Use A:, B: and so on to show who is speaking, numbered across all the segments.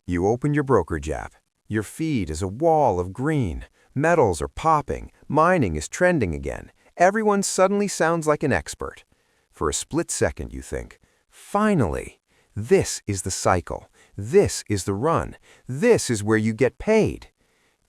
A: You open your brokerage app. Your feed is a wall of green. Metals are popping. Mining is trending again. Everyone suddenly sounds like an expert. For a split second, you think, finally, this is the cycle. This is the run. This is where you get paid.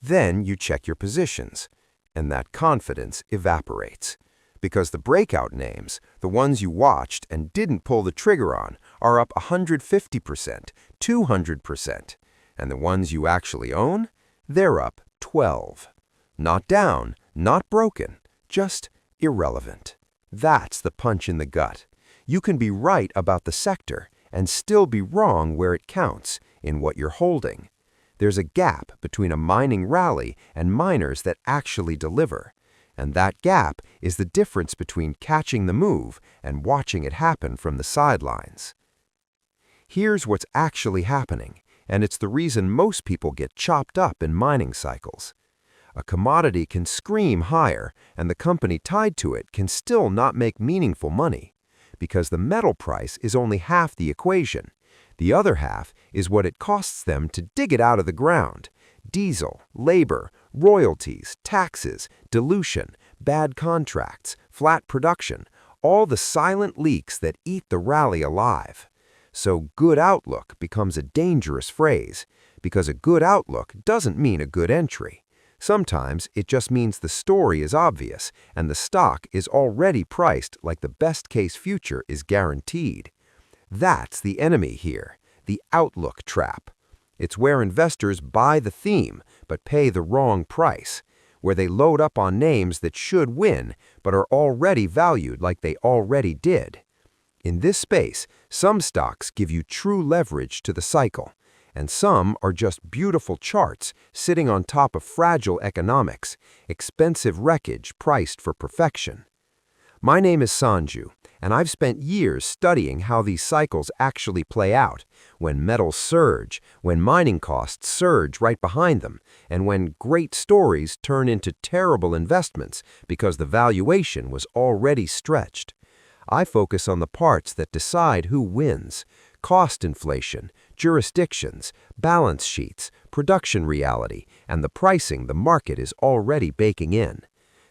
A: Then you check your positions, and that confidence evaporates. Because the breakout names, the ones you watched and didn't pull the trigger on, are up 150%, 200%. And the ones you actually own, they're up 12. Not down, not broken, just irrelevant. That's the punch in the gut. You can be right about the sector and still be wrong where it counts, in what you're holding. There's a gap between a mining rally and miners that actually deliver. And that gap is the difference between catching the move and watching it happen from the sidelines. Here's what's actually happening, and it's the reason most people get chopped up in mining cycles. A commodity can scream higher, and the company tied to it can still not make meaningful money, because the metal price is only half the equation. The other half is what it costs them to dig it out of the ground. Diesel, labor, royalties, taxes, dilution, bad contracts, flat production, all the silent leaks that eat the rally alive. So good outlook becomes a dangerous phrase, because a good outlook doesn't mean a good entry. Sometimes it just means the story is obvious and the stock is already priced like the best-case future is guaranteed. That's the enemy here, the outlook trap. It's where investors buy the theme but pay the wrong price, where they load up on names that should win but are already valued like they already did. In this space, some stocks give you true leverage to the cycle, and some are just beautiful charts sitting on top of fragile economics, expensive wreckage priced for perfection. My name is Sanju, and I've spent years studying how these cycles actually play out, when metals surge, when mining costs surge right behind them, and when great stories turn into terrible investments because the valuation was already stretched. I focus on the parts that decide who wins: cost inflation, jurisdictions, balance sheets, production reality, and the pricing the market is already baking in.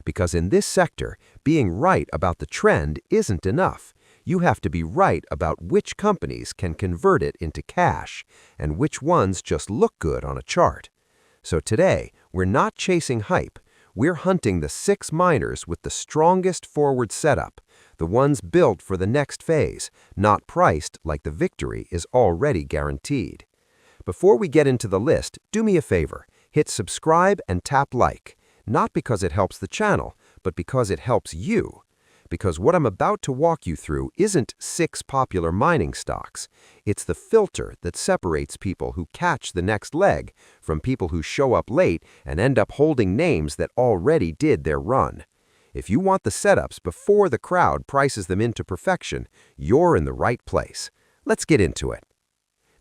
A: Because in this sector, being right about the trend isn't enough. You have to be right about which companies can convert it into cash and which ones just look good on a chart. So today, we're not chasing hype. We're hunting the 6 miners with the strongest forward setup, the ones built for the next phase, not priced like the victory is already guaranteed. Before we get into the list, do me a favor, hit subscribe and tap like. Not because it helps the channel, but because it helps you. Because what I'm about to walk you through isn't 6 popular mining stocks. It's the filter that separates people who catch the next leg from people who show up late and end up holding names that already did their run. If you want the setups before the crowd prices them into perfection, you're in the right place. Let's get into it.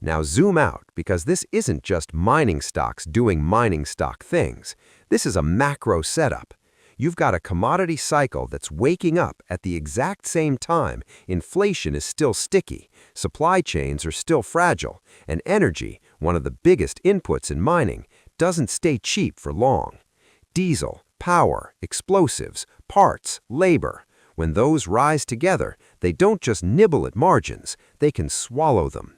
A: Now zoom out, because this isn't just mining stocks doing mining stock things. This is a macro setup. You've got a commodity cycle that's waking up at the exact same time inflation is still sticky, supply chains are still fragile, and energy, one of the biggest inputs in mining, doesn't stay cheap for long. Diesel, power, explosives, parts, labor. When those rise together, they don't just nibble at margins, they can swallow them.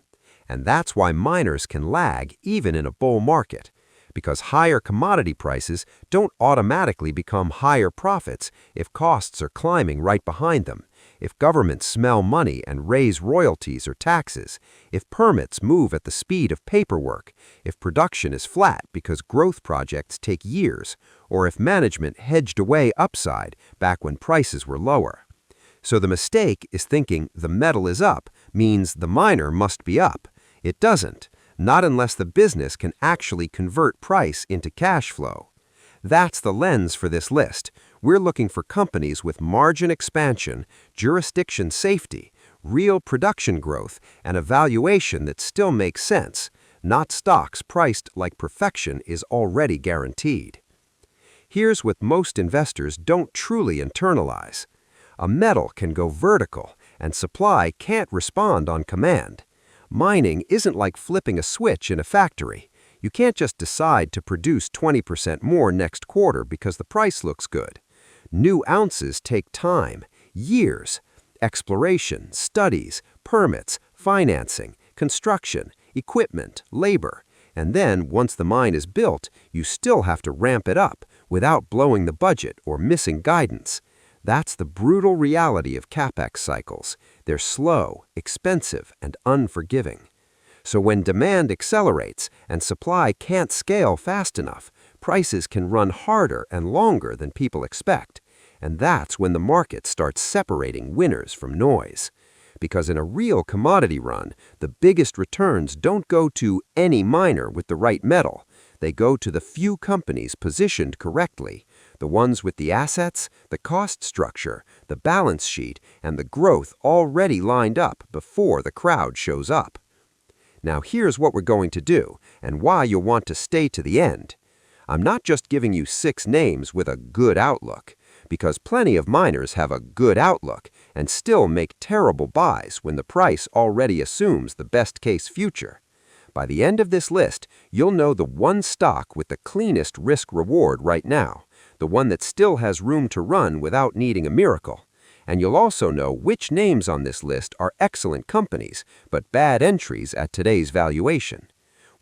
A: And that's why miners can lag even in a bull market, because higher commodity prices don't automatically become higher profits if costs are climbing right behind them, if governments smell money and raise royalties or taxes, if permits move at the speed of paperwork, if production is flat because growth projects take years, or if management hedged away upside back when prices were lower. So the mistake is thinking the metal is up means the miner must be up. It doesn't, not unless the business can actually convert price into cash flow. That's the lens for this list. We're looking for companies with margin expansion, jurisdiction safety, real production growth, and a valuation that still makes sense, not stocks priced like perfection is already guaranteed. Here's what most investors don't truly internalize. A metal can go vertical, and supply can't respond on command. Mining isn't like flipping a switch in a factory. You can't just decide to produce 20% more next quarter because the price looks good. New ounces take time, years, exploration, studies, permits, financing, construction, equipment, labor. And then, once the mine is built, you still have to ramp it up without blowing the budget or missing guidance. That's the brutal reality of CapEx cycles. They're slow, expensive, and unforgiving. So when demand accelerates and supply can't scale fast enough, prices can run harder and longer than people expect. And that's when the market starts separating winners from noise. Because in a real commodity run, the biggest returns don't go to any miner with the right metal. They go to the few companies positioned correctly, the ones with the assets, the cost structure, the balance sheet, and the growth already lined up before the crowd shows up. Now here's what we're going to do, and why you'll want to stay to the end. I'm not just giving you 6 names with a good outlook, because plenty of miners have a good outlook and still make terrible buys when the price already assumes the best-case future. By the end of this list, you'll know the one stock with the cleanest risk-reward right now, the one that still has room to run without needing a miracle. And you'll also know which names on this list are excellent companies, but bad entries at today's valuation.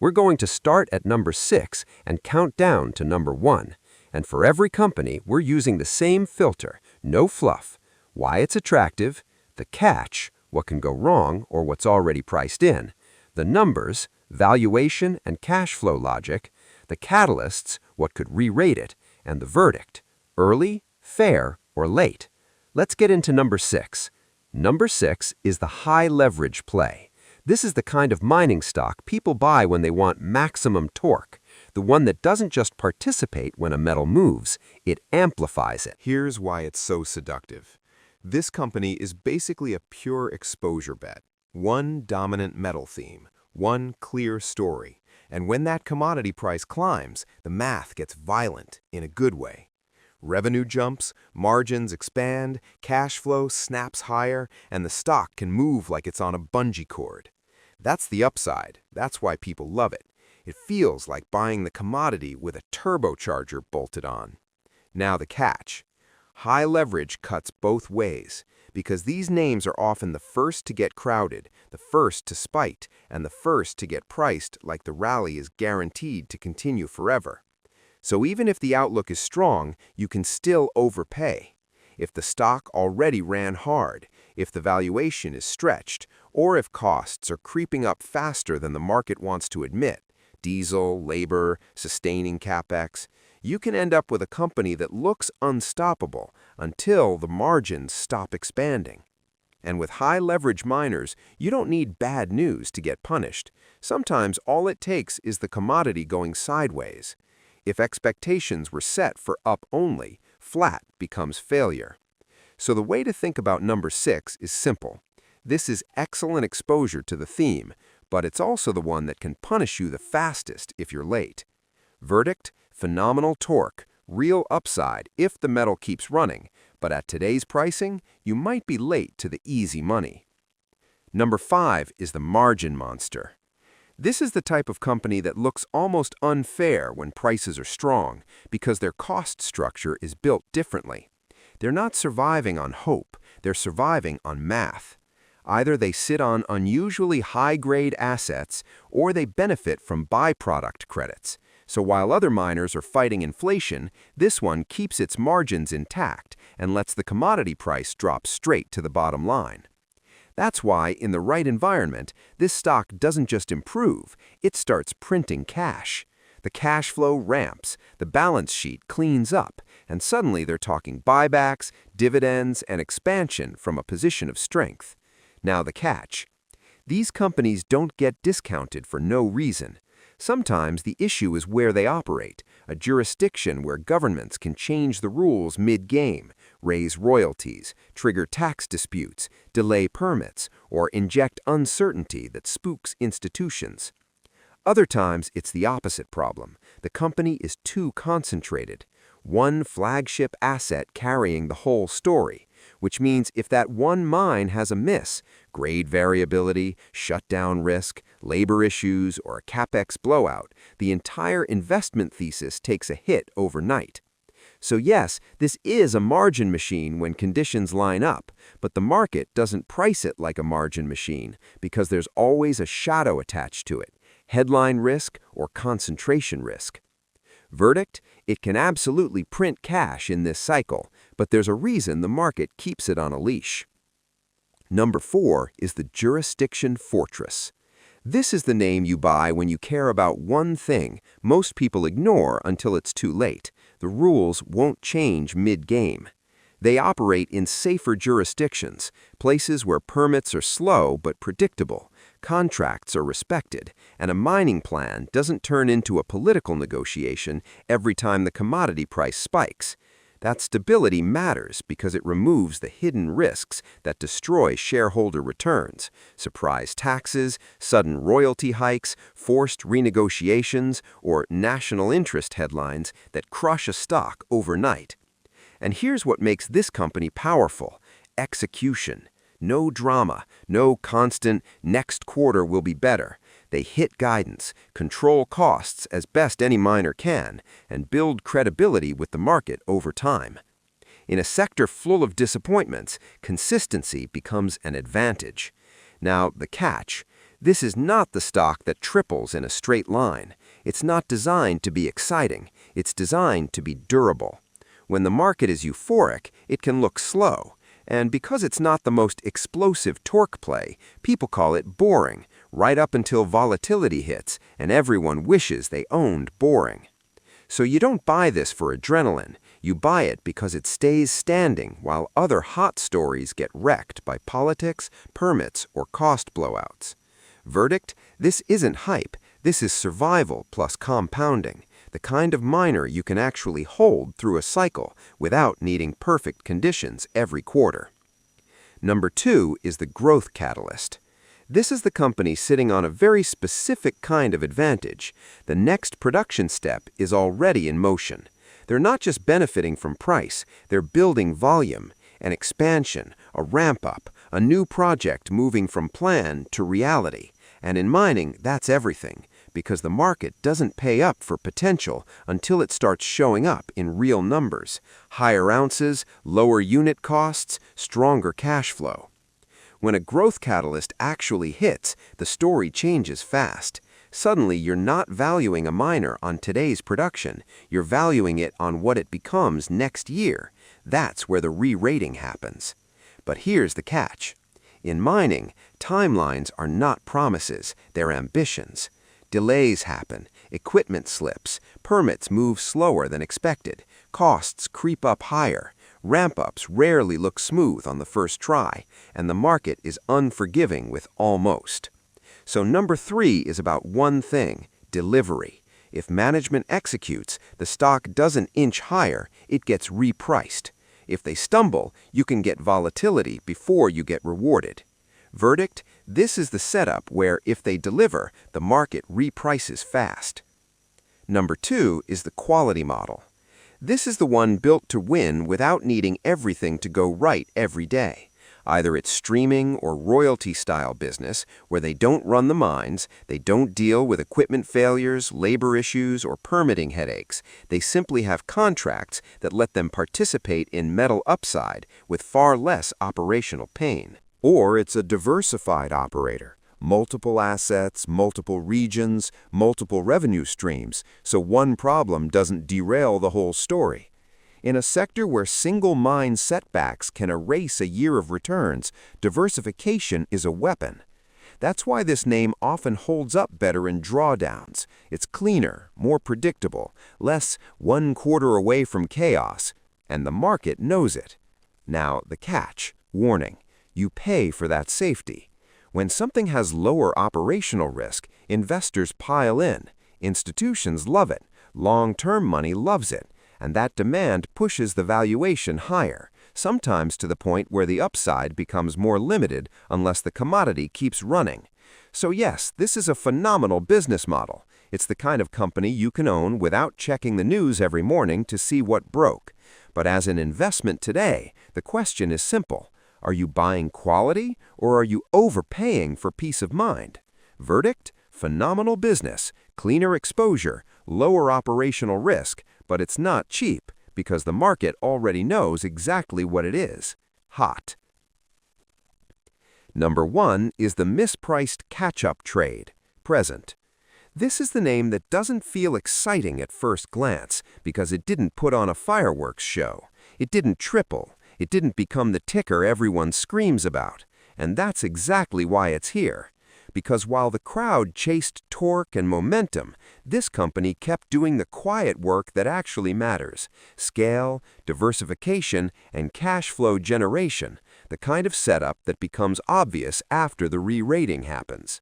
A: We're going to start at number 6 and count down to number 1. And for every company, we're using the same filter, no fluff. Why it's attractive, the catch, what can go wrong or what's already priced in, the numbers, valuation and cash flow logic, the catalysts, what could re-rate it, and the verdict, early, fair, or late. Let's get into number 6. Number 6 is the high leverage play. This is the kind of mining stock people buy when they want maximum torque, the one that doesn't just participate when a metal moves, it amplifies it.
B: Here's why it's so seductive. This company is basically a pure exposure bet. One dominant metal theme, one clear story. And when that commodity price climbs, the math gets violent in a good way. Revenue jumps, margins expand, cash flow snaps higher, and the stock can move like it's on a bungee cord. That's the upside. That's why people love it. It feels like buying the commodity with a turbocharger bolted on. Now the catch. High leverage cuts both ways, because these names are often the first to get crowded, the first to spike, and the first to get priced like the rally is guaranteed to continue forever. So even if the outlook is strong, you can still overpay. If the stock already ran hard, if the valuation is stretched, or if costs are creeping up faster than the market wants to admit, diesel, labor, sustaining CapEx, you can end up with a company that looks unstoppable until the margins stop expanding. And with high leverage miners, you don't need bad news to get punished. Sometimes all it takes is the commodity going sideways. If expectations were set for up only, flat becomes failure. So the way to think about number 6 is simple. This is excellent exposure to the theme, but it's also the one that can punish you the fastest if you're late. Verdict: phenomenal torque, real upside if the metal keeps running, but at today's pricing, you might be late to the easy money. Number 5 is the margin monster. This is the type of company that looks almost unfair when prices are strong because their cost structure is built differently. They're not surviving on hope, they're surviving on math. Either they sit on unusually high-grade assets or they benefit from byproduct credits. So while other miners are fighting inflation, this one keeps its margins intact and lets the commodity price drop straight to the bottom line. That's why, in the right environment, this stock doesn't just improve, it starts printing cash. The cash flow ramps, the balance sheet cleans up, and suddenly they're talking buybacks, dividends, and expansion from a position of strength. Now the catch. These companies don't get discounted for no reason. Sometimes the issue is where they operate, a jurisdiction where governments can change the rules mid-game, raise royalties, trigger tax disputes, delay permits, or inject uncertainty that spooks institutions. Other times, it's the opposite problem. The company is too concentrated. One flagship asset carrying the whole story. which means if that one mine has a miss, grade variability, shutdown risk, labor issues, or a capex blowout, the entire investment thesis takes a hit overnight. So yes, this is a margin machine when conditions line up, but the market doesn't price it like a margin machine because there's always a shadow attached to it, headline risk or concentration risk. Verdict: it can absolutely print cash in this cycle, but there's a reason the market keeps it on a leash. Number 4 is the jurisdiction fortress. This is the name you buy when you care about one thing most people ignore until it's too late. The rules won't change mid-game. They operate in safer jurisdictions, places where permits are slow but predictable, contracts are respected, and a mining plan doesn't turn into a political negotiation every time the commodity price spikes. That stability matters because it removes the hidden risks that destroy shareholder returns: surprise taxes, sudden royalty hikes, forced renegotiations, or national interest headlines that crush a stock overnight. And here's what makes this company powerful: execution. No drama, no constant "next quarter will be better." They hit guidance, control costs as best any miner can, and build credibility with the market over time. In a sector full of disappointments, consistency becomes an advantage. Now, the catch: this is not the stock that triples in a straight line. It's not designed to be exciting. It's designed to be durable. When the market is euphoric, it can look slow. And because it's not the most explosive torque play, people call it boring, right up until volatility hits and everyone wishes they owned boring. So you don't buy this for adrenaline. You buy it because it stays standing while other hot stories get wrecked by politics, permits, or cost blowouts. Verdict: this isn't hype. This is survival plus compounding, the kind of miner you can actually hold through a cycle without needing perfect conditions every quarter. Number 2 is the growth catalyst. This is the company sitting on a very specific kind of advantage. The next production step is already in motion. They're not just benefiting from price, they're building volume, an expansion, a ramp-up, a new project moving from plan to reality. And in mining, that's everything, because the market doesn't pay up for potential until it starts showing up in real numbers: higher ounces, lower unit costs, stronger cash flow. When a growth catalyst actually hits, the story changes fast. Suddenly, you're not valuing a miner on today's production. You're valuing it on what it becomes next year. That's where the re-rating happens. But here's the catch. In mining, timelines are not promises, they're ambitions. Delays happen, equipment slips, permits move slower than expected, costs creep up higher, ramp-ups rarely look smooth on the first try, and the market is unforgiving with almost. So number 3 is about one thing: delivery. If management executes, the stock doesn't inch higher, it gets repriced. If they stumble, you can get volatility before you get rewarded. Verdict: this is the setup where, if they deliver, the market reprices fast. Number 2 is the quality model. This is the one built to win without needing everything to go right every day. Either it's streaming or royalty-style business, where they don't run the mines, they don't deal with equipment failures, labor issues, or permitting headaches. They simply have contracts that let them participate in metal upside with far less operational pain. Or it's a diversified operator: multiple assets, multiple regions, multiple revenue streams, so one problem doesn't derail the whole story. In a sector where single mine setbacks can erase a year of returns, diversification is a weapon. That's why this name often holds up better in drawdowns. It's cleaner, more predictable, less one quarter away from chaos, and the market knows it. Now, the catch: warning, you pay for that safety. When something has lower operational risk, investors pile in. Institutions love it. Long-term money loves it. And that demand pushes the valuation higher, sometimes to the point where the upside becomes more limited unless the commodity keeps running. So yes, this is a phenomenal business model. It's the kind of company you can own without checking the news every morning to see what broke. But as an investment today, the question is simple. Are you buying quality or are you overpaying for peace of mind? Verdict? Phenomenal business, cleaner exposure, lower operational risk, but it's not cheap because the market already knows exactly what it is. Hot. Number 1 is the mispriced catch-up trade. Present. This is the name that doesn't feel exciting at first glance because it didn't put on a fireworks show. It didn't triple. It didn't become the ticker everyone screams about. And that's exactly why it's here. Because while the crowd chased torque and momentum, this company kept doing the quiet work that actually matters: scale, diversification, and cash flow generation, the kind of setup that becomes obvious after the re-rating happens.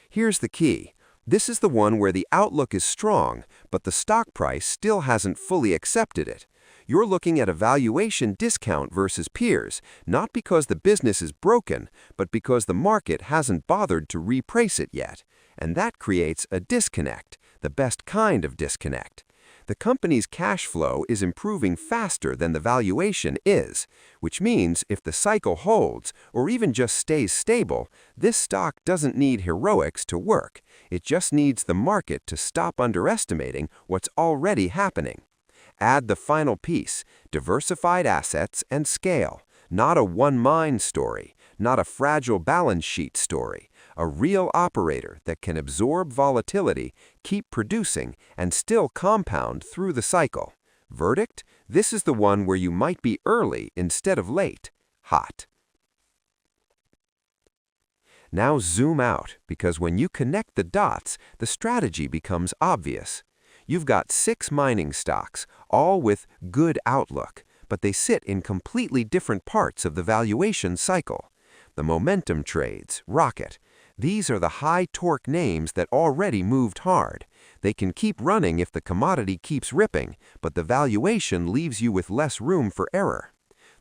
B: Here's the key. This is the one where the outlook is strong, but the stock price still hasn't fully accepted it. You're looking at a valuation discount versus peers, not because the business is broken, but because the market hasn't bothered to reprice it yet. And that creates a disconnect, the best kind of disconnect. The company's cash flow is improving faster than the valuation is, which means if the cycle holds or even just stays stable, this stock doesn't need heroics to work. It just needs the market to stop underestimating what's already happening. Add the final piece: diversified assets and scale. Not a one-mine story, not a fragile balance sheet story. A real operator that can absorb volatility, keep producing, and still compound through the cycle. Verdict? This is the one where you might be early instead of late. Hot. Now zoom out, because when you connect the dots, the strategy becomes obvious. You've got 6 mining stocks, all with good outlook, but they sit in completely different parts of the valuation cycle. The momentum trades, rocket. These are the high-torque names that already moved hard. They can keep running if the commodity keeps ripping, but the valuation leaves you with less room for error.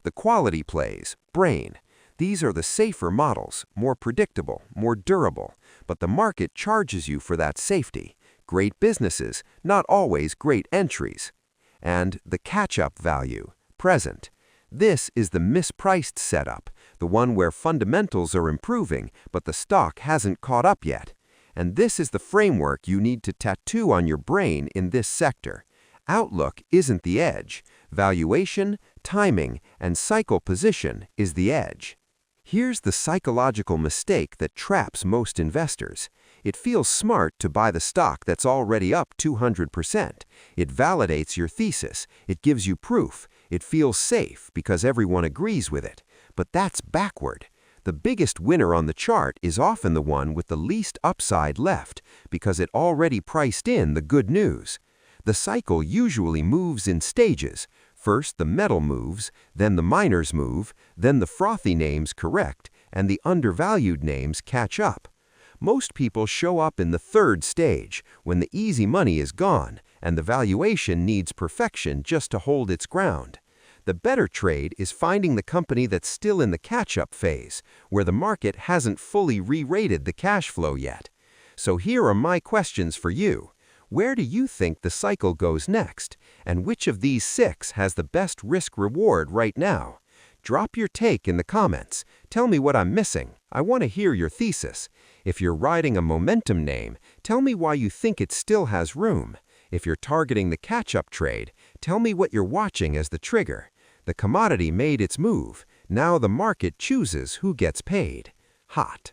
B: The quality plays, brain. These are the safer models, more predictable, more durable, but the market charges you for that safety. Great businesses, not always great entries. And the catch-up value, present. This is the mispriced setup, the one where fundamentals are improving, but the stock hasn't caught up yet. And this is the framework you need to tattoo on your brain in this sector. Outlook isn't the edge. Valuation, timing, and cycle position is the edge. Here's the psychological mistake that traps most investors. It feels smart to buy the stock that's already up 200%. It validates your thesis. It gives you proof. It feels safe because everyone agrees with it. But that's backward. The biggest winner on the chart is often the one with the least upside left because it already priced in the good news. The cycle usually moves in stages. First the metal moves, then the miners move, then the frothy names correct, and the undervalued names catch up. Most people show up in the third stage, when the easy money is gone, and the valuation needs perfection just to hold its ground. The better trade is finding the company that's still in the catch-up phase, where the market hasn't fully re-rated the cash flow yet. So here are my questions for you. Where do you think the cycle goes next? And which of these 6 has the best risk-reward right now? Drop your take in the comments. Tell me what I'm missing. I want to hear your thesis. If you're riding a momentum name, tell me why you think it still has room. If you're targeting the catch-up trade, tell me what you're watching as the trigger. The commodity made its move. Now the market chooses who gets paid. Hot.